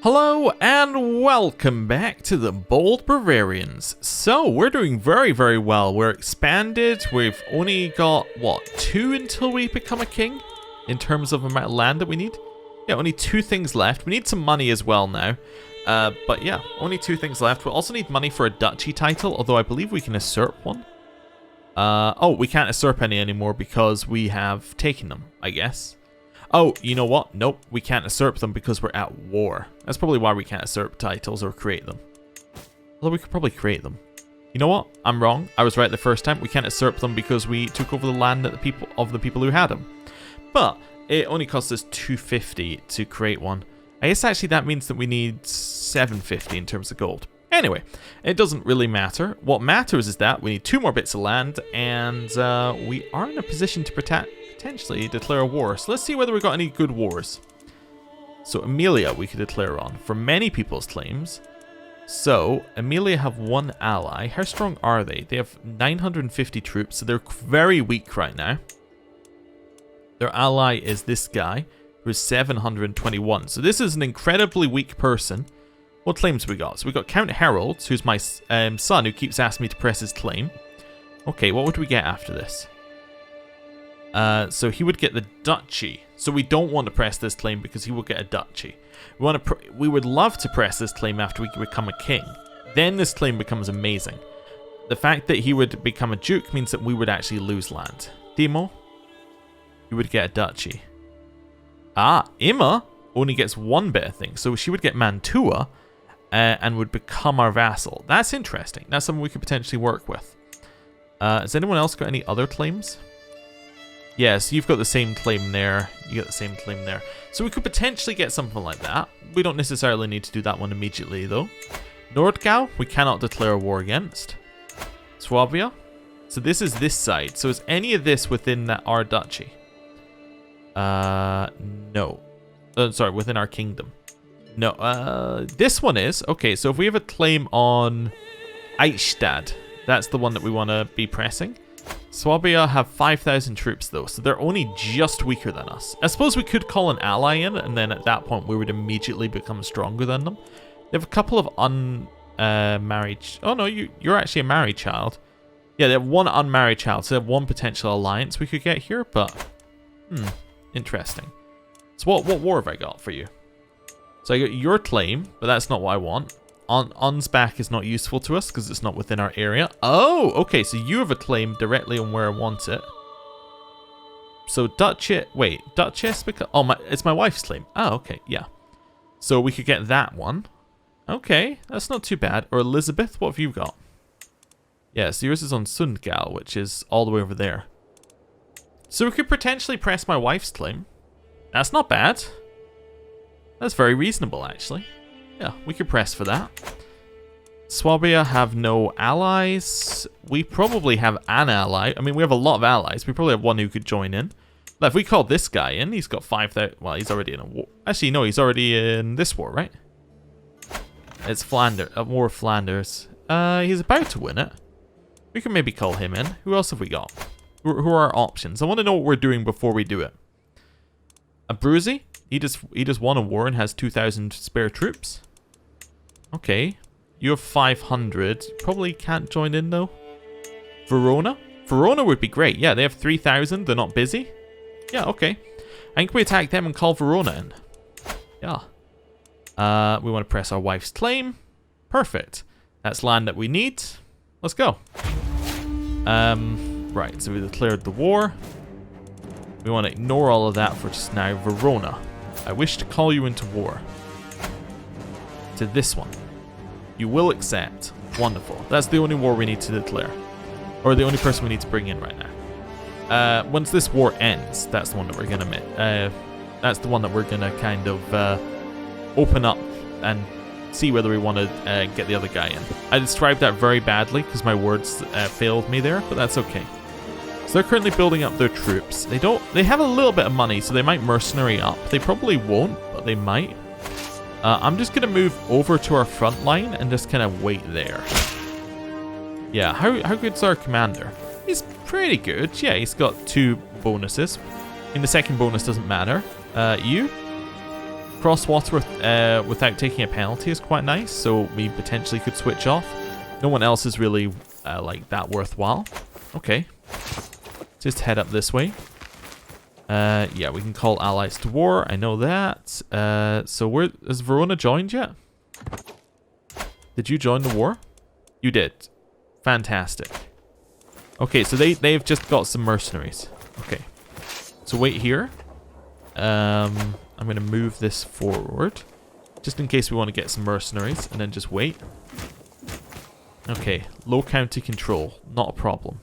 Hello and welcome back to the Bold Bavarians. So we're doing very, very well. We're expanded. We've only got, what, 2 until we become a king? In terms of amount of land that we need? Yeah, only 2 things left. We need some money as well now. But yeah, only 2 things left. We'll also need money for a duchy title, although I believe we can usurp one. Oh, we can't usurp any anymore because we have taken them, I guess. Oh, you know what? Nope, we can't usurp them because we're at war. That's probably why we can't usurp titles or create them. Although we could probably create them. You know what? I'm wrong. I was right the first time. We can't usurp them because we took over the land of the people who had them. But it only cost us 250 to create one. I guess actually that means that we need 750 in terms of gold. Anyway, it doesn't really matter. What matters is that we need 2 more bits of land, and we are in a position to potentially declare a war. So let's see whether we got any good wars. So Amelia we could declare on for many people's claims. So Amelia have 1 ally. How strong are they? They have 950 troops, so they're very weak right now. Their ally is this guy, who is 721. So this is an incredibly weak person. What claims we got? So we got Count Harold, who's my son, who keeps asking me to press his claim. Okay, what would we get after this? So he would get the duchy. So we don't want to press this claim because he will get a duchy. We would love to press this claim after we become a king. Then this claim becomes amazing. The fact that he would become a duke means that we would actually lose land. Timo, you would get a duchy. Ah, Imma only gets 1 better thing. So she would get Mantua and would become our vassal. That's interesting. That's something we could potentially work with. Has anyone else got any other claims? Yes, you've got the same claim there. You got the same claim there. So we could potentially get something like that. We don't necessarily need to do that one immediately, though. Nordgau, we cannot declare a war against. Swabia. So this is this side. So is any of this within our duchy? No. Sorry, within our kingdom. No, this one is. Okay, so if we have a claim on Eichstätt, that's the one that we want to be pressing. Swabia have 5,000 troops though, so they're only just weaker than us. I suppose we could call an ally in, and then at that point we would immediately become stronger than them. They have a couple of unmarried... Oh no, you're actually a married child. Yeah, they have 1 unmarried child, so they have 1 potential alliance we could get here, but... interesting. So what war have I got for you? So I got your claim, but that's not what I want. Ansbach is not useful to us because it's not within our area. Oh, okay, so you have a claim directly on where I want it. So Duchess, wait, Duchess, because it's my wife's claim. Oh, okay, yeah. So we could get that one. Okay, that's not too bad. Or Elizabeth, what have you got? Yeah, so yours is on Sundgau, which is all the way over there. So we could potentially press my wife's claim. That's not bad. That's very reasonable, actually. Yeah, we could press for that. Swabia have no allies. We probably have an ally. I mean, we have a lot of allies. We probably have 1 who could join in. Now, if we call this guy in, he's got 5,000... Well, he's already in a war. Actually, no, he's already in this war, right? It's Flanders. A war of Flanders. He's about to win it. We can maybe call him in. Who else have we got? Who are our options? I want to know what we're doing before we do it. Abruzzi? He just won a war and has 2,000 spare troops. Okay. You have 500. Probably can't join in, though. Verona? Verona would be great. Yeah, they have 3,000. They're not busy. Yeah, okay. I think we attack them and call Verona in. Yeah. We want to press our wife's claim. Perfect. That's land that we need. Let's go. Right, so we declared the war. We want to ignore all of that for just now. Verona. I wish to call you into war. To this one. You will accept. Wonderful. That's the only war we need to declare. Or the only person we need to bring in right now. Once this war ends, that's the one that we're going to that's the one that we're going to kind of open up and see whether we want to get the other guy in. I described that very badly because my words failed me there, but that's okay. So they're currently building up their troops. They have a little bit of money, so they might mercenary up. They probably won't, but they might. I'm just going to move over to our front line and just kind of wait there. Yeah, how good's our commander? He's pretty good. Yeah, he's got 2 bonuses. I mean, the second bonus doesn't matter. You? Cross water without taking a penalty is quite nice, so we potentially could switch off. No one else is really like that worthwhile. Okay. Just head up this way. Yeah, we can call allies to war. I know that. So where has Verona joined yet? Did you join the war? You did. Fantastic. Okay, so they've just got some mercenaries. Okay. So wait here. I'm going to move this forward. Just in case we want to get some mercenaries. And then just wait. Okay. Low county control. Not a problem.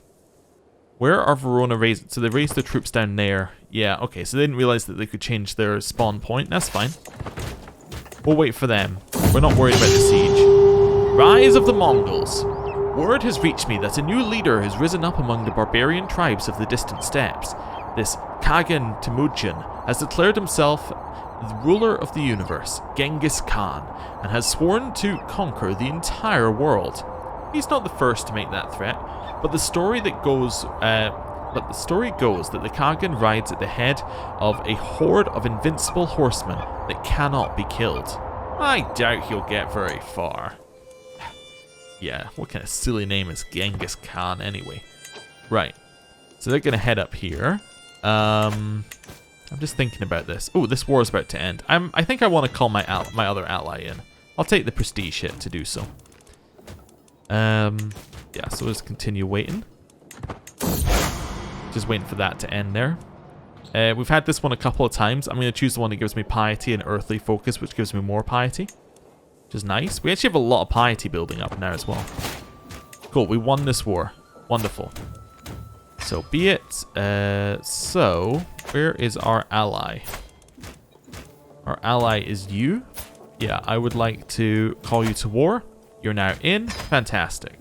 Where are Verona raised? So they raised their troops down there. Yeah, okay. So they didn't realize that they could change their spawn point. That's fine. We'll wait for them. We're not worried about the siege. Rise of the Mongols. Word has reached me that a new leader has risen up among the barbarian tribes of the distant steppes. This Kagan Temujin has declared himself the ruler of the universe, Genghis Khan, and has sworn to conquer the entire world. He's not the first to make that threat, but the story goes that the Kagan rides at the head of a horde of invincible horsemen that cannot be killed. I doubt he'll get very far. Yeah, what kind of silly name is Genghis Khan anyway? Right, so they're going to head up here. I'm just thinking about this. Oh, this war is about to end. I think I want to call my other ally in. I'll take the prestige hit to do so. Yeah, so let's continue waiting. Just waiting for that to end there. We've had this one a couple of times. I'm going to choose the one that gives me piety and earthly focus, which gives me more piety. Which is nice. We actually have a lot of piety building up now as well. Cool, we won this war. Wonderful. So be it. So, where is our ally? Our ally is you. Yeah, I would like to call you to war. You're now in. Fantastic.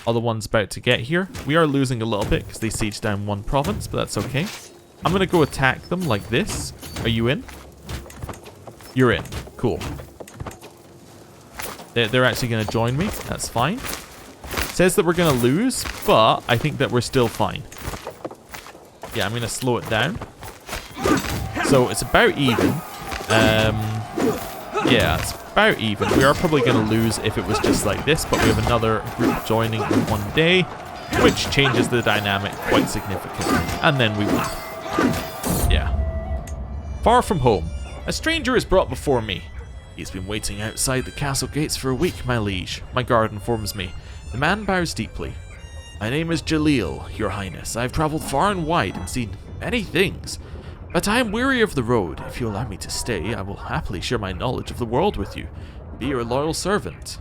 Other one's about to get here. We are losing a little bit because they sieged down one province, but that's okay. I'm going to go attack them like this. Are you in? You're in. Cool. They're actually going to join me. That's fine. Says that we're going to lose, but I think that we're still fine. Yeah, I'm going to slow it down. So it's about even. Yeah, it's about even. We are probably going to lose if it was just like this, but we have another group joining in one day, which changes the dynamic quite significantly. And then we win. Yeah. Far from home. A stranger is brought before me. He's been waiting outside the castle gates for a week, my liege. My guard informs me. The man bows deeply. My name is Jalil, your highness. I have travelled far and wide and seen many things. But I am weary of the road. If you allow me to stay, I will happily share my knowledge of the world with you. Be your loyal servant.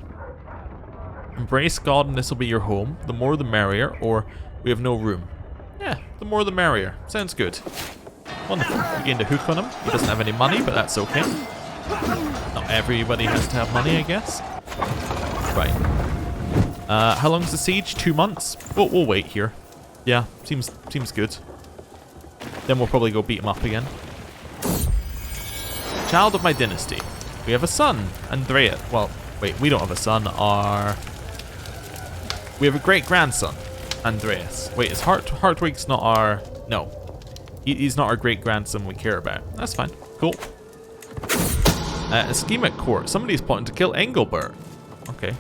Embrace God and this will be your home. The more the merrier, or we have no room. Yeah, the more the merrier. Sounds good. Wonderful. We gained a hook on him. He doesn't have any money, but that's okay. Not everybody has to have money, I guess. Right. How long is the siege? 2 months? We'll wait here. Yeah, seems good. Then we'll probably go beat him up again. Child of my dynasty. We have a son, Andrea. Well, wait, we don't have a son. We have a great-grandson, Andreas. Wait, is Hartwig's not our... No. He's not our great-grandson we care about. That's fine. Cool. A scheme at court. Somebody's plotting to kill Engelbert. Okay.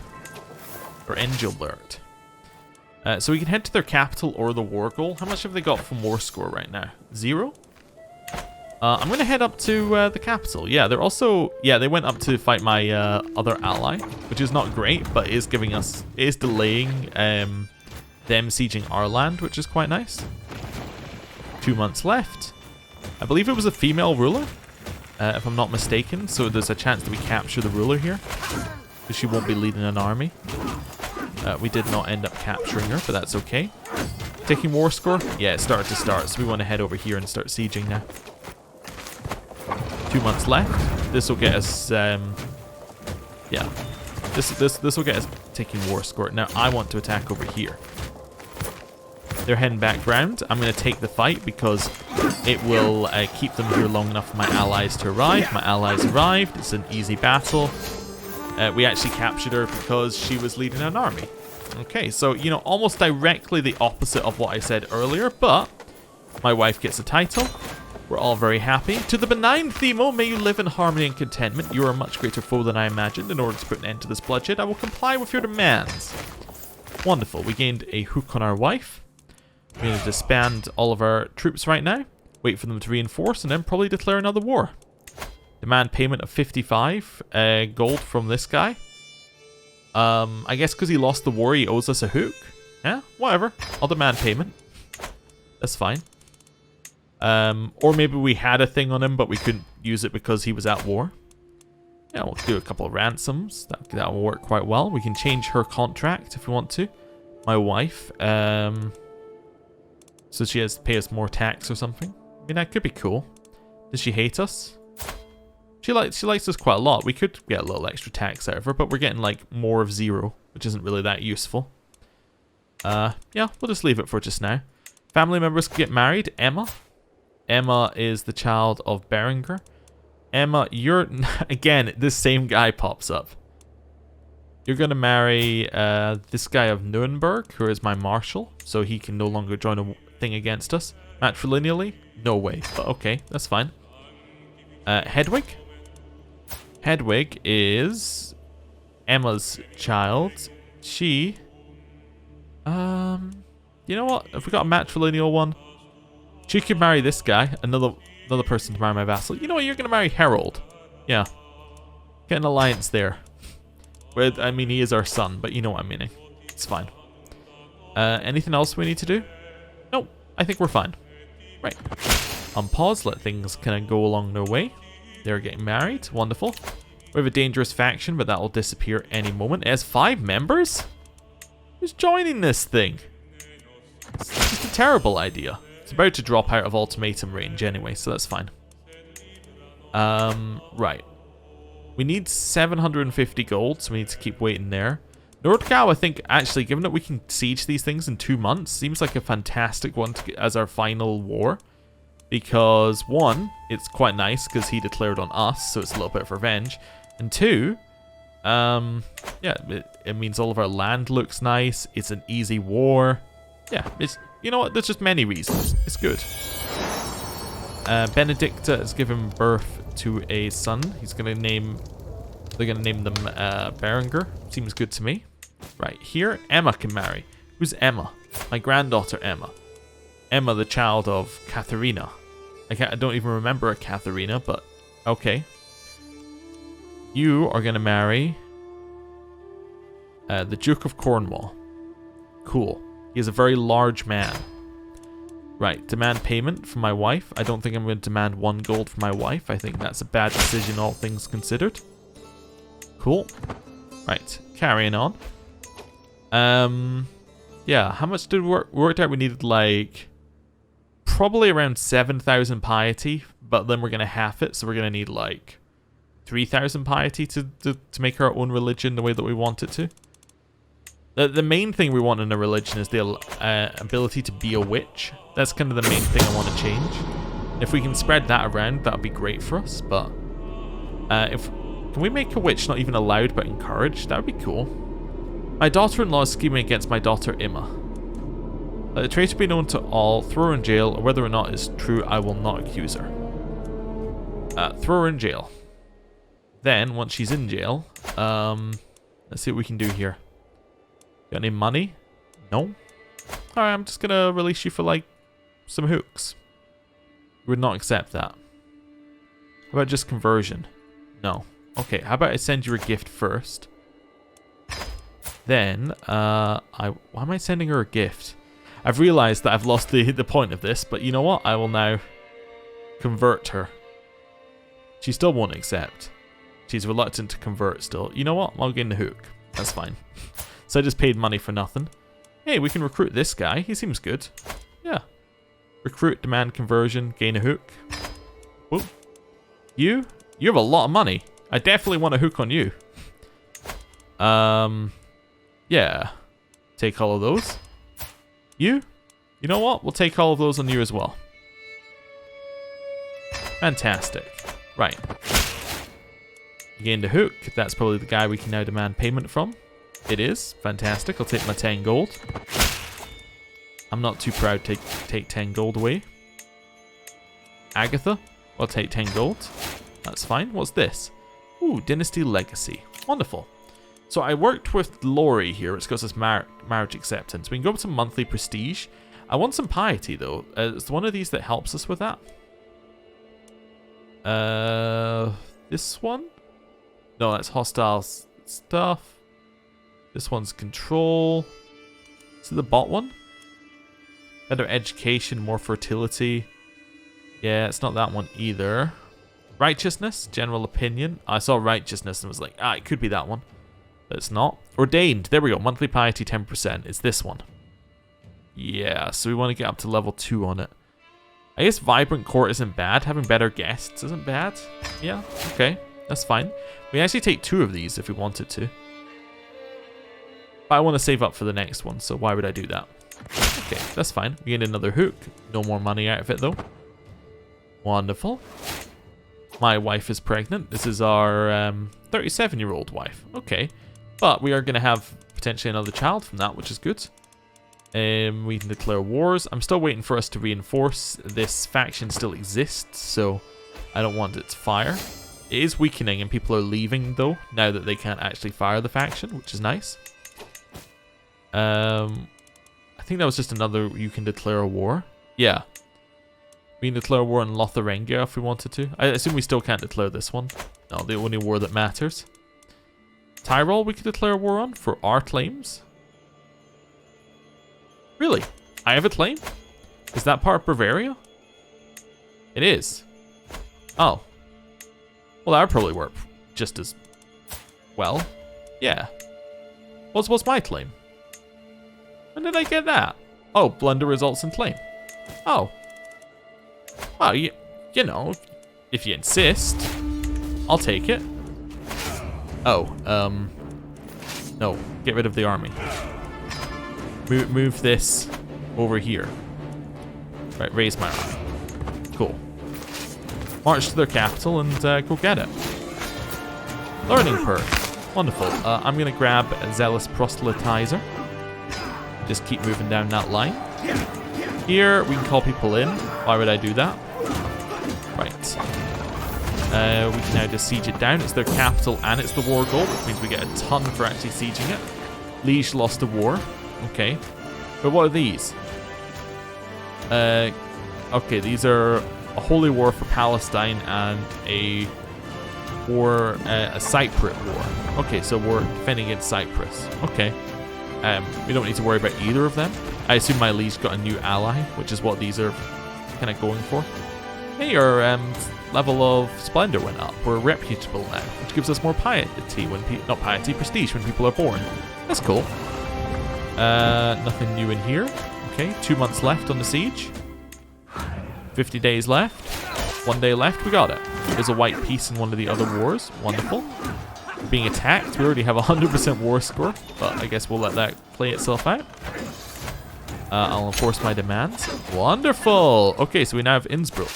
Or Engelbert. So we can head to their capital or the war goal. How much have they got from war score right now? 0? I'm going to head up to the capital. Yeah, they're also... Yeah, they went up to fight my other ally, which is not great, but is giving us... is delaying them sieging our land, which is quite nice. 2 months left. I believe it was a female ruler, if I'm not mistaken. So there's a chance that we capture the ruler here, because she won't be leading an army. We did not end up capturing her, but that's okay. Taking war score? Yeah, it started to start, so we want to head over here and start sieging now. 2 months left. This will get us, yeah. This will get us taking war score. Now, I want to attack over here. They're heading back round. I'm going to take the fight because it will keep them here long enough for my allies to arrive. My allies arrived. It's an easy battle. We actually captured her because she was leading an army. Okay, so, you know, almost directly the opposite of what I said earlier, but my wife gets a title. We're all very happy. To the benign Themo, may you live in harmony and contentment. You are a much greater foe than I imagined. In order to put an end to this bloodshed, I will comply with your demands. Wonderful. We gained a hook on our wife. We're going to disband all of our troops right now. Wait for them to reinforce and then probably declare another war. Demand payment of 55 gold from this guy. I guess because he lost the war, he owes us a hook. Yeah, whatever. I'll demand payment. That's fine. Or maybe we had a thing on him, but we couldn't use it because he was at war. Yeah, we'll do a couple of ransoms. That will work quite well. We can change her contract if we want to. My wife. So she has to pay us more tax or something. I mean, that could be cool. Does she hate us? She likes us quite a lot. We could get a little extra tax out of her, but we're getting like more of 0, which isn't really that useful. Yeah, we'll just leave it for just now. Family members get married. Emma. Emma is the child of Berenger. Emma, you're... Again, this same guy pops up. You're going to marry this guy of Nuremberg, who is my marshal, so he can no longer join a thing against us. Matrilineally? No way, but okay, that's fine. Hedwig? Hedwig is Emma's child. She... you know what? If we got a matrilineal one... She could marry this guy, another person to marry my vassal. You know what? You're going to marry Harold. Yeah. Get an alliance there. With, I mean, he is our son, but you know what I'm meaning. It's fine. Anything else we need to do? Nope. I think we're fine. Right. On pause, let things kind of go along their way. They're getting married. Wonderful. We have a dangerous faction, but that will disappear any moment. It has 5 members? Who's joining this thing? It's just a terrible idea. It's about to drop out of ultimatum range anyway, so that's fine. Right. We need 750 gold, so we need to keep waiting there. Nordgau, I think, actually, given that we can siege these things in 2 months, seems like a fantastic one to get as our final war. Because, 1, it's quite nice because he declared on us, so it's a little bit of revenge. And 2, yeah, it means all of our land looks nice. It's an easy war. Yeah, it's... You know what? There's just many reasons. It's good. Benedicta has given birth to a son. They're gonna name them Berenger. Seems good to me. Right here, Emma can marry. Who's Emma? My granddaughter Emma. Emma, the child of Katharina. I don't even remember a Katharina, but okay. You are gonna marry the Duke of Cornwall. Cool. He is a very large man. Right, demand payment from my wife. I don't think I'm going to demand 1 gold from my wife. I think that's a bad decision, all things considered. Cool. Right, carrying on. Yeah, how much did we worked out? We needed like probably around 7,000 piety, but then we're going to half it, so we're going to need like 3,000 piety to make our own religion the way that we want it to. The main thing we want in a religion is the ability to be a witch. That's kind of the main thing I want to change. If we can spread that around, that would be great for us. But can we make a witch not even allowed but encouraged? That would be cool. My daughter-in-law is scheming against my daughter Emma. Let the traitor be known to all. Throw her in jail. Or whether or not it's true, I will not accuse her. Throw her in jail. Then, once she's in jail, let's see what we can do here. Got any money? No? Alright, I'm just gonna release you for, like, some hooks. Would not accept that. How about just conversion? No. Okay, how about I send you a gift first? Then, why am I sending her a gift? I've realized that I've lost the point of this, but you know what? I will now convert her. She still won't accept. She's reluctant to convert still. You know what? I'll gain the hook. That's fine. So I just paid money for nothing. Hey, we can recruit this guy. He seems good. Yeah. Recruit, demand conversion, gain a hook. Whoa. You have a lot of money. I definitely want a hook on you. Yeah. Take all of those. You know what? We'll take all of those on you as well. Fantastic. Right. Gained a hook. That's probably the guy we can now demand payment from. It is. Fantastic. I'll take my 10 gold. I'm not too proud to take 10 gold away. Agatha. I'll take 10 gold. That's fine. What's this? Ooh, Dynasty Legacy. Wonderful. So I worked with Laurie here, which gives us marriage acceptance. We can go up to monthly prestige. I want some piety, though. Is one of these that helps us with that? This one? No, that's hostile stuff. This one's control. Is it the bot one? Better education, more fertility. Yeah, it's not that one either. Righteousness, general opinion. I saw righteousness and was like, it could be that one. But it's not. Ordained, there we go. Monthly piety 10%. It's this one. Yeah, so we want to get up to level 2 on it. I guess vibrant court isn't bad. Having better guests isn't bad. Yeah, okay. That's fine. We actually take 2 of these if we wanted to. But I want to save up for the next one, so why would I do that? Okay, that's fine. We get another hook. No more money out of it, though. Wonderful. My wife is pregnant. This is our 37-year-old wife. Okay. But we are going to have potentially another child from that, which is good. We can declare wars. I'm still waiting for us to reinforce. This faction still exists, so I don't want it to fire. It is weakening and people are leaving, though, now that they can't actually fire the faction, which is nice. I think that was just another, you can declare a war. Yeah. We can declare a war on Lotharingia if we wanted to. I assume we still can't declare this one. No, the only war that matters. Tyrol we could declare a war on for our claims. Really? I have a claim? Is that part of Bavaria? It is. Oh. Well, that would probably work just as well. Yeah. What's my claim? When did I get that? Oh, blunder results in claim. Oh. Well, you know, if you insist, I'll take it. Oh, no, get rid of the army. Move this over here. Right, raise my army. Cool. March to their capital and go get it. Learning perk. Wonderful. I'm going to grab a Zealous Proselytizer. Just keep moving down that line. Here, we can call people in. Why would I do that? Right. We can now just siege it down. It's their capital and it's the war goal, which means we get a ton for actually sieging it. Liege lost a war. Okay. But what are these? Okay, these are a holy war for Palestine and a war, a Cypriot war. Okay, so we're defending against Cyprus. Okay. We don't need to worry about either of them. I assume my liege got a new ally, which is what these are kind of going for. Hey, our level of splendor went up. We're reputable now, which gives us more piety when not piety, prestige when people are born. That's cool. Nothing new in here. Okay, 2 months left on the siege. 50 days left. 1 day left. We got it. There's a white piece in one of the other wars. Wonderful. Being attacked. We already have a 100% war score, but I guess we'll let that play itself out. I'll enforce my demands. Wonderful. Okay, so we now have Innsbruck.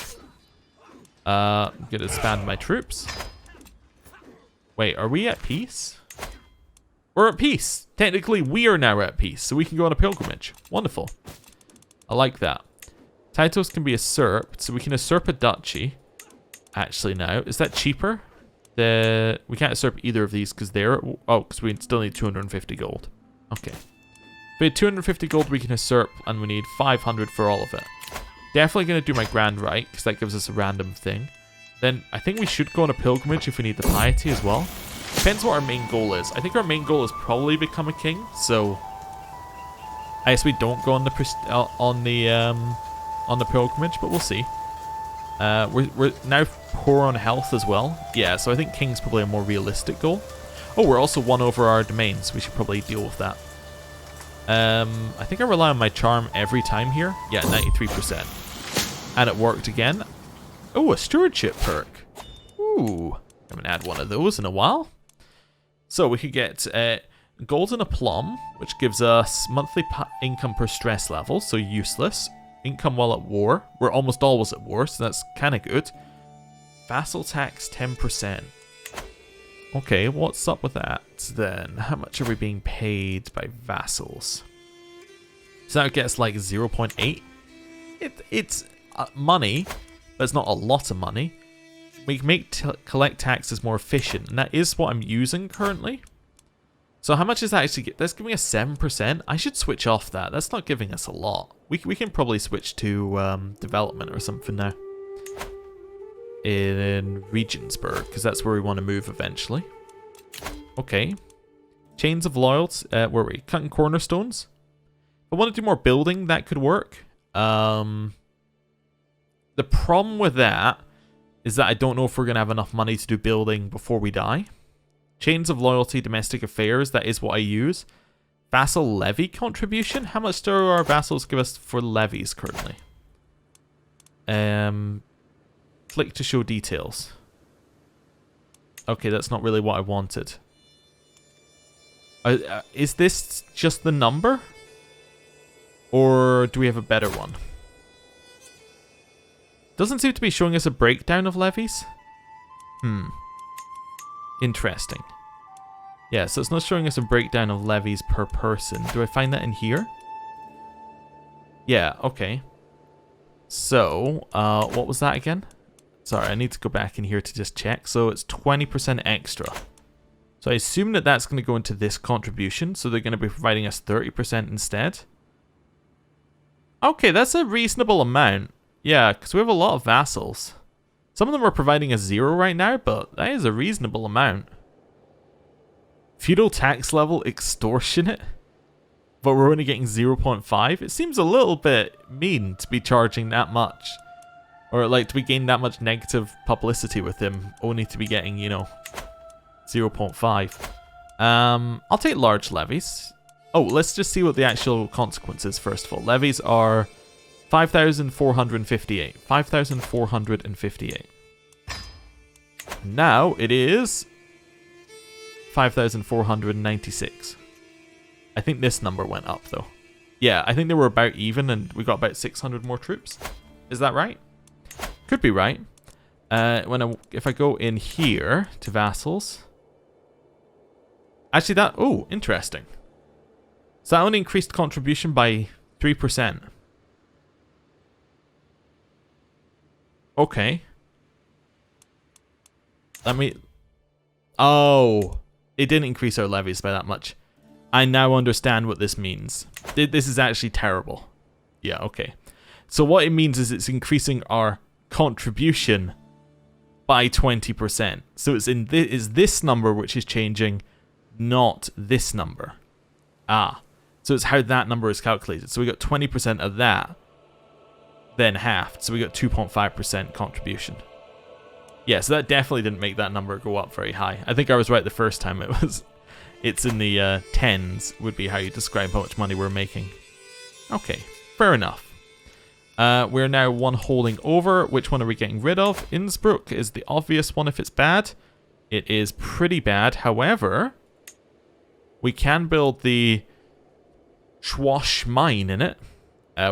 I'm gonna expand my troops. Wait, are we at peace? We're at peace. Technically, we are now at peace, so we can go on a pilgrimage. Wonderful. I like that. Titles can be usurped, so we can usurp a duchy. Actually, now is that cheaper? We can't usurp either of these because they're because we still need 250 gold. Okay. We had 250 gold we can usurp, and we need 500 for all of it. Definitely going to do my grand right, because that gives us a random thing. Then I think we should go on a pilgrimage if we need the piety as well. Depends what our main goal is. I think our main goal is probably become a king, so I guess we don't go on the pilgrimage, but we'll see. We're now poor on health as well. Yeah, so I think king's probably a more realistic goal. Oh, we're also 1 over our domains. We should probably deal with that. I think I rely on my charm every time here. Yeah, 93%. And it worked again. Oh, a stewardship perk. Ooh, I haven't had one of those in a while. So we could get gold and a plum, which gives us monthly income per stress level, so useless. Income while at war. We're almost always at war, so that's kind of good. Vassal tax 10%. Okay, what's up with that then? How much are we being paid by vassals? So that gets like 0.8. It's money, but it's not a lot of money. We can make collect taxes more efficient, and that is what I'm using currently. So how much is that actually? That's giving us 7%. I should switch off that. That's not giving us a lot. We can probably switch to development or something now. In Regensburg, because that's where we want to move eventually. Okay. Chains of loyalty. Where were we? Cutting cornerstones. If I want to do more building, that could work. The problem with that is that I don't know if we're going to have enough money to do building before we die. Chains of loyalty, domestic affairs, that is what I use. Vassal levy contribution. How much do our vassals give us for levies currently? Click to show details. Okay, that's not really what I wanted. Is this just the number? Or do we have a better one? Doesn't seem to be showing us a breakdown of levies. Interesting. Yeah, so it's not showing us a breakdown of levies per person. Do I find that in here? Yeah, okay. So, what was that again? Sorry, I need to go back in here to just check. So it's 20% extra. So I assume that that's going to go into this contribution. So they're going to be providing us 30% instead. Okay, that's a reasonable amount. Yeah, because we have a lot of vassals. Some of them are providing us 0 right now, but that is a reasonable amount. Feudal tax level extortionate, but we're only getting 0.5. It seems a little bit mean to be charging that much. Or like to be gaining that much negative publicity with him, only to be getting, you know, 0.5. I'll take large levies. Oh, let's just see what the actual consequence is first of all. Levies are 5,458. 5,458. Now it is 5,496. I think this number went up though. Yeah, I think they were about even and we got about 600 more troops. Is that right? Could be right. If I go in here to vassals. Actually that, oh, interesting. So that only increased contribution by 3%. Okay. Oh, it didn't increase our levies by that much. I now understand what this means. This is actually terrible. Yeah, okay. So what it means is it's increasing our contribution by 20%. So it's this number which is changing, not this number. Ah, so it's how that number is calculated. So we got 20% of that, then halved. So we got 2.5% contribution. Yeah, so that definitely didn't make that number go up very high. I think I was right the first time. It's in the tens would be how you describe how much money we're making. Okay, fair enough. We're now one holding over. Which one are we getting rid of? Innsbruck is the obvious one if it's bad. It is pretty bad. However, we can build the Schwash mine in it,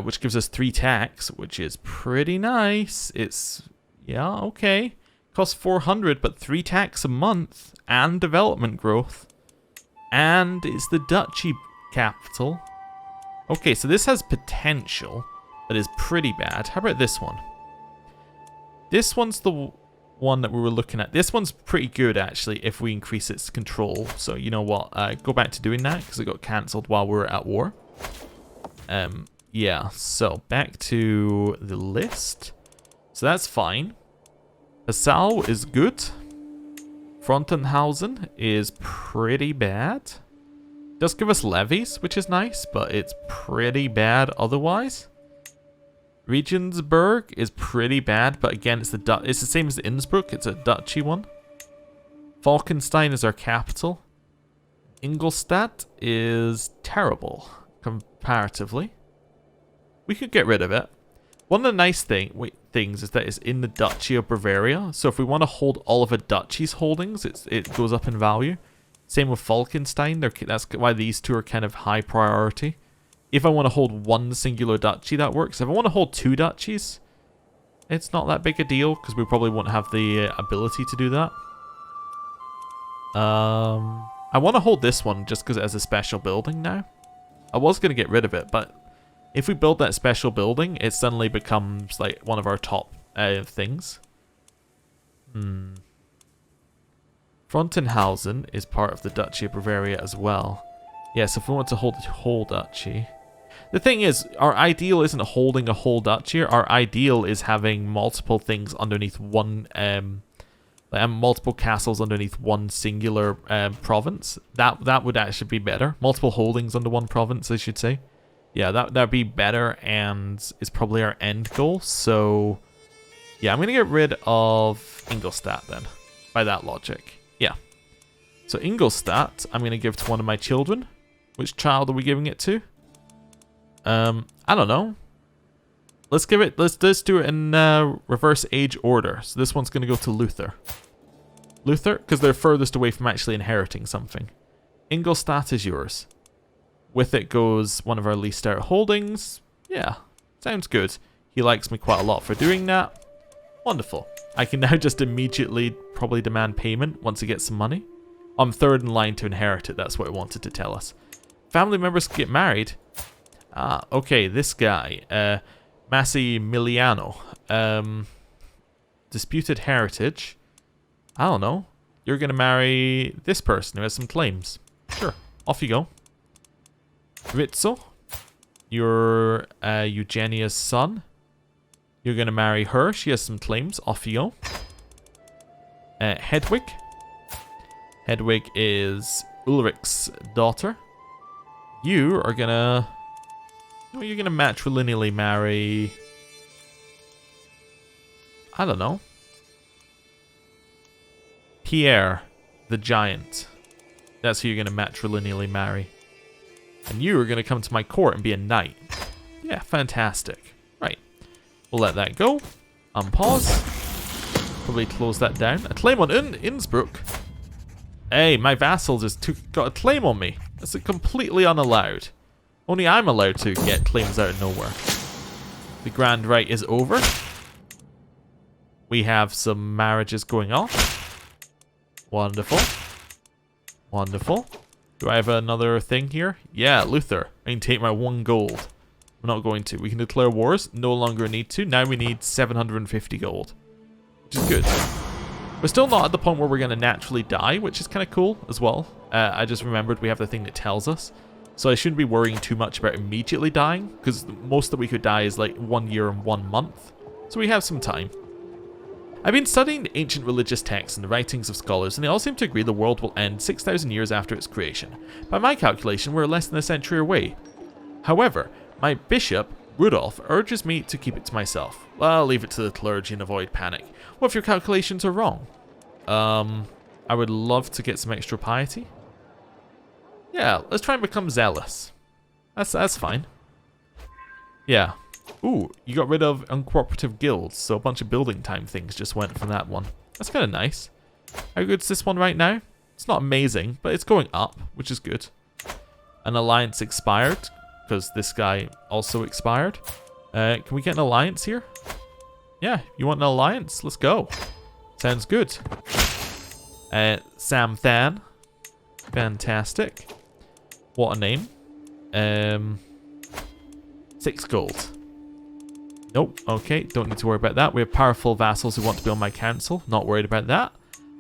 which gives us 3 tax, which is pretty nice. It's, yeah, okay. Costs 400, but 3 tax a month and development growth. And it's the duchy capital. Okay, so this has potential. That is pretty bad. How about this one? This one's the one that we were looking at. This one's pretty good, actually, if we increase its control. So, you know what? Go back to doing that, because it got cancelled while we were at war. Yeah, so back to the list. So that's fine. Passau is good. Frontenhausen is pretty bad. Does give us levies, which is nice, but it's pretty bad otherwise. Regensburg is pretty bad, but again, it's the same as Innsbruck. It's a duchy one. Falkenstein is our capital. Ingolstadt is terrible comparatively. We could get rid of it. One of the nice things is that it's in the Duchy of Bavaria. So if we want to hold all of a duchy's holdings, it goes up in value. Same with Falkenstein. That's why these two are kind of high priority. If I want to hold one singular duchy, that works. If I want to hold 2 duchies, it's not that big a deal because we probably won't have the ability to do that. I want to hold this one just because it has a special building now. I was going to get rid of it, but if we build that special building, it suddenly becomes like one of our top things. Frontenhausen is part of the Duchy of Bavaria as well. Yes, if we want to hold the whole duchy. The thing is, our ideal isn't holding a whole duchy. Our ideal is having multiple things underneath one, multiple castles underneath one singular province. That would actually be better. Multiple holdings under one province, I should say. Yeah, that'd be better, and is probably our end goal. So, yeah, I'm gonna get rid of Ingolstadt then, by that logic. Yeah. So Ingolstadt, I'm gonna give to one of my children. Which child are we giving it to? I don't know. Let's do it in reverse age order. So this one's gonna go to Luther. Luther, because they're furthest away from actually inheriting something. Ingolstadt is yours. With it goes one of our leased out holdings. Yeah, sounds good. He likes me quite a lot for doing that. Wonderful. I can now just immediately probably demand payment once he gets some money. I'm third in line to inherit it. That's what it wanted to tell us. Family members get married. Ah, okay, this guy, Massimiliano, disputed heritage. I don't know. You're gonna marry this person who has some claims. Sure, off you go. Rizzo, you're Eugenia's son. You're gonna marry her. She has some claims. Off you go. Hedwig. Hedwig is Ulrich's daughter. You are gonna... Oh, you're gonna matrilineally marry... I don't know. Pierre, the giant. That's who you're gonna matrilineally marry. And you are gonna come to my court and be a knight. Yeah, fantastic. Right. We'll let that go. Unpause. Probably close that down. A claim on Innsbruck. Hey, my vassal just got a claim on me. That's completely unallowed. Only I'm allowed to get claims out of nowhere. The grand right is over. We have some marriages going on. Wonderful. Wonderful. Do I have another thing here? Yeah, Luther. I can take my 1 gold. I'm not going to. We can declare wars. No longer need to. Now we need 750 gold. Which is good. We're still not at the point where we're going to naturally die, which is kind of cool as well. I just remembered we have the thing that tells us. So I shouldn't be worrying too much about immediately dying, because most that we could die is like 1 year and 1 month. So we have some time. I've been studying the ancient religious texts and the writings of scholars, and they all seem to agree the world will end 6,000 years after its creation. By my calculation, we're less than a century away. However, my bishop, Rudolph, urges me to keep it to myself. Well, I'll leave it to the clergy and avoid panic. What if your calculations are wrong? I would love to get some extra piety. Yeah, let's try and become zealous. That's fine. Yeah. Ooh, you got rid of uncooperative guilds, so a bunch of building time things just went from that one. That's kind of nice. How good's this one right now? It's not amazing, but it's going up, which is good. An alliance expired, because this guy also expired. Can we get an alliance here? Yeah, you want an alliance? Let's go. Sounds good. Sam Than. Fantastic. What a name. 6 gold. Nope. Okay, don't need to worry about that. We have powerful vassals who want to be on my council. Not worried about that.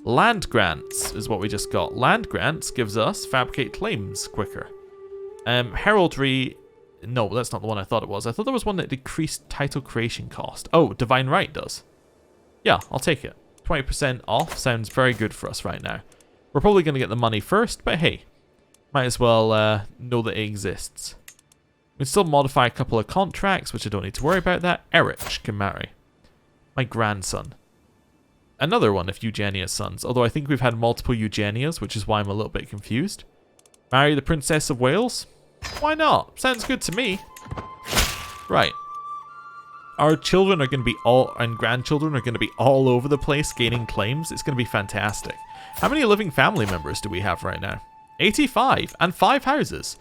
Land grants is what we just got. Land grants gives us fabricate claims quicker. Heraldry... No, that's not the one I thought it was. I thought there was one that decreased title creation cost. Oh, Divine Right does. Yeah, I'll take it. 20% off sounds very good for us right now. We're probably going to get the money first, but hey, might as well know that it exists. We can still modify a couple of contracts, which I don't need to worry about that. Erich can marry. My grandson. Another one of Eugenia's sons, although I think we've had multiple Eugenias, which is why I'm a little bit confused. Marry the Princess of Wales? Why not? Sounds good to me. Right. Our children are going to be and grandchildren are going to be all over the place gaining claims. It's going to be fantastic. How many living family members do we have right now? 85 and 5 houses.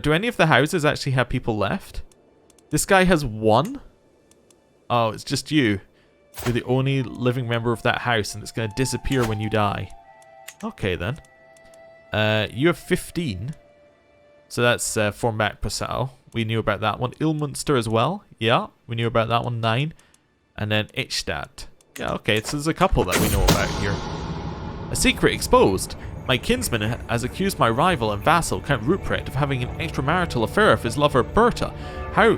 Do any of the houses actually have people left? This guy has 1. Oh, it's just you. You're the only living member of that house, and it's going to disappear when you die. Okay, then. You have 15. So that's Formac Passau. We knew about that one. Ilmunster as well. Yeah, we knew about that one. 9. And then Ichstadt. Yeah, okay, so there's a couple that we know about here. A secret exposed. My kinsman has accused my rival and vassal, Count Ruprecht, of having an extramarital affair with his lover Berta. How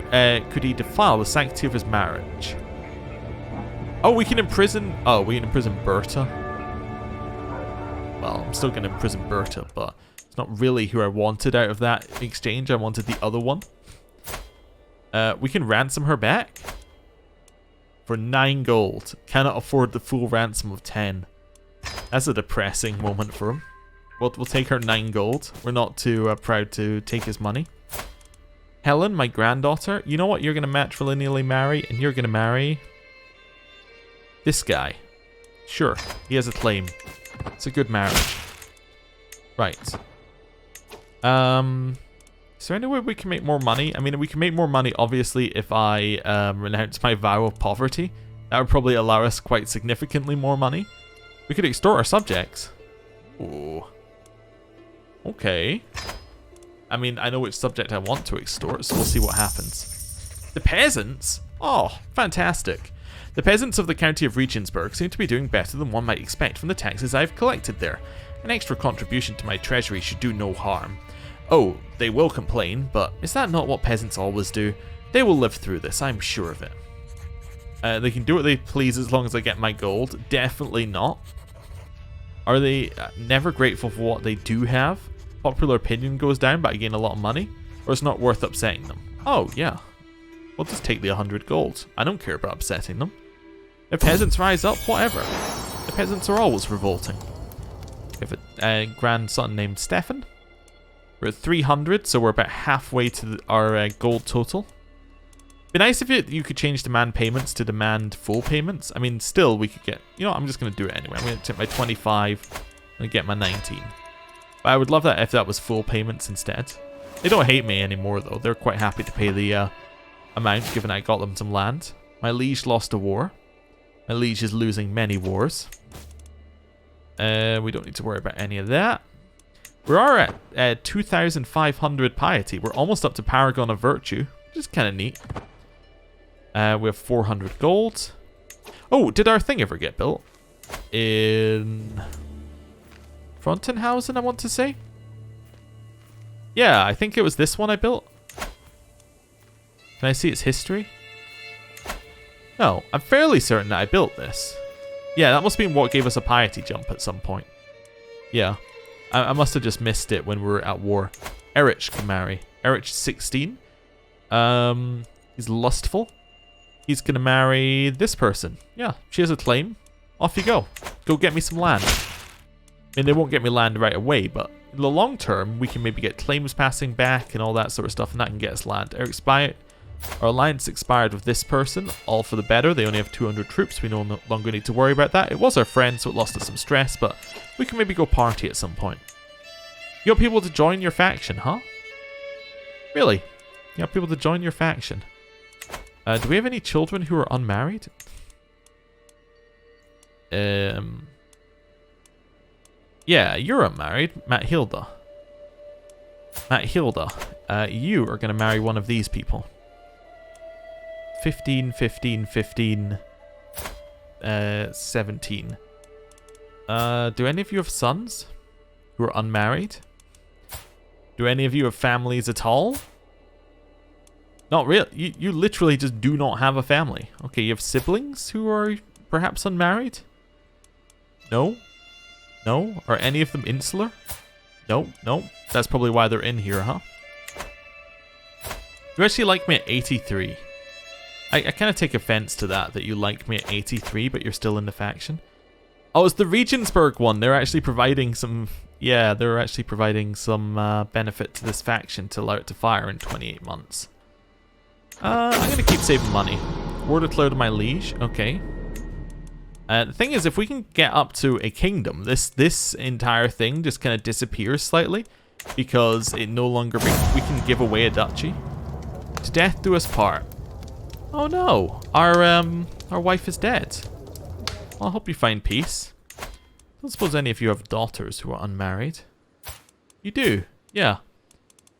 could he defile the sanctity of his marriage? Oh, we can imprison... Oh, we can imprison Berta. Well, I'm still going to imprison Berta, but it's not really who I wanted out of that exchange. I wanted the other one. We can ransom her back. For 9 gold. Cannot afford the full ransom of 10. That's a depressing moment for him. We'll take her 9 gold. We're not too proud to take his money. Helen, my granddaughter. You know what? You're going to matrilineally marry, and you're going to marry this guy. Sure, he has a claim. It's a good marriage. Right. Is there any way we can make more money? I mean, we can make more money, obviously, if I renounce my vow of poverty. That would probably allow us quite significantly more money. We could extort our subjects. Ooh. Okay. I mean, I know which subject I want to extort, so we'll see what happens. The peasants? Oh, fantastic. The peasants of the county of Regensburg seem to be doing better than one might expect from the taxes I've collected there. An extra contribution to my treasury should do no harm. Oh, they will complain, but is that not what peasants always do? They will live through this, I'm sure of it. They can do what they please as long as I get my gold. Definitely not. Are they never grateful for what they do have? Popular opinion goes down, but I gain a lot of money? Or it's not worth upsetting them? Oh, yeah. We'll just take the 100 gold. I don't care about upsetting them. If peasants rise up, whatever. The peasants are always revolting. We have a grandson named Stefan. We're at 300, so we're about halfway to our gold total. Be nice if you could change demand payments to demand full payments. I mean, still, we could get... You know what, I'm just going to do it anyway. I'm going to take my 25 and get my 19. But I would love that if that was full payments instead. They don't hate me anymore, though. They're quite happy to pay the amount, given I got them some land. My liege lost a war. My liege is losing many wars. We don't need to worry about any of that. We are at 2,500 piety. We're almost up to Paragon of Virtue, which is kind of neat. We have 400 gold. Oh, did our thing ever get built? In Frontenhausen, I want to say? Yeah, I think it was this one I built. Can I see its history? No, I'm fairly certain that I built this. Yeah, that must have been what gave us a piety jump at some point. Yeah. I must have just missed it when we were at war. Erich can marry. Erich 16. He's lustful. He's going to marry this person. Yeah, she has a claim. Off you go. Go get me some land. I mean, they won't get me land right away, but in the long term, we can maybe get claims passing back and all that sort of stuff, and that can get us land. Our alliance expired with this person. All for the better. They only have 200 troops. We no longer need to worry about that. It was our friend, so it lost us some stress, but we can maybe go party at some point. You want people to join your faction, huh? Really? You want people to join your faction? Do we have any children who are unmarried? Yeah, you're unmarried. Mathilda. Mathilda, you are going to marry one of these people. 15, 15, 15, 17. Do any of you have sons who are unmarried? Do any of you have families at all? Not really. You literally just do not have a family. Okay, you have siblings who are perhaps unmarried? No? No? Are any of them insular? No, no. That's probably why they're in here, huh? You actually like me at 83. I kind of take offense to that you like me at 83, but you're still in the faction. Oh, it's the Regensburg one. They're actually providing some... Yeah, they're actually providing some benefit to this faction to allow it to fire in 28 months. I'm going to keep saving money. War declared to my liege. Okay. The thing is, if we can get up to a kingdom, this entire thing just kind of disappears slightly. Because it no longer... we can give away a duchy. To death do us part. Oh no, our wife is dead. Well, I hope you find peace. I don't suppose any of you have daughters who are unmarried. You do, yeah.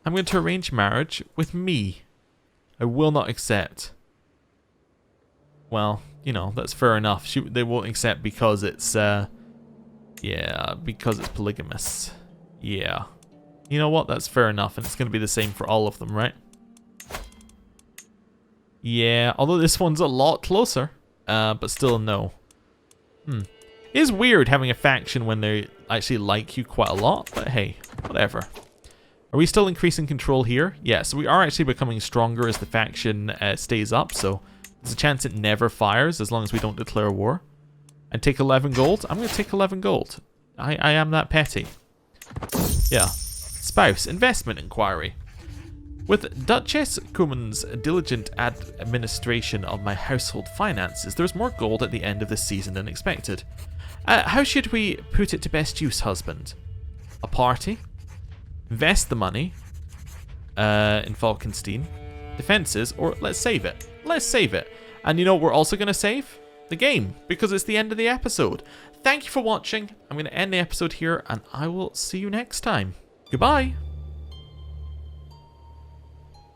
I'm going to arrange marriage with me. I will not accept. well, you know, that's fair enough. They won't accept because it's, yeah, because it's polygamous. Yeah. You know what? That's fair enough, and it's going to be the same for all of them, right? Yeah, although this one's a lot closer, but still no. It is weird having a faction when they actually like you quite a lot, but hey, whatever. Are we still increasing control here? Yeah, so we are actually becoming stronger as the faction stays up, so there's a chance it never fires as long as we don't declare war. And take 11 gold? I'm going to take 11 gold. I am that petty. Yeah. Spouse, investment inquiry. With Duchess Cuman's diligent administration of my household finances, there's more gold at the end of the season than expected. How should we put it to best use, husband? A party? Invest the money in Falkenstein. Defenses, or let's save it. Let's save it. And you know what we're also going to save? The game, because it's the end of the episode. Thank you for watching. I'm going to end the episode here, and I will see you next time. Goodbye.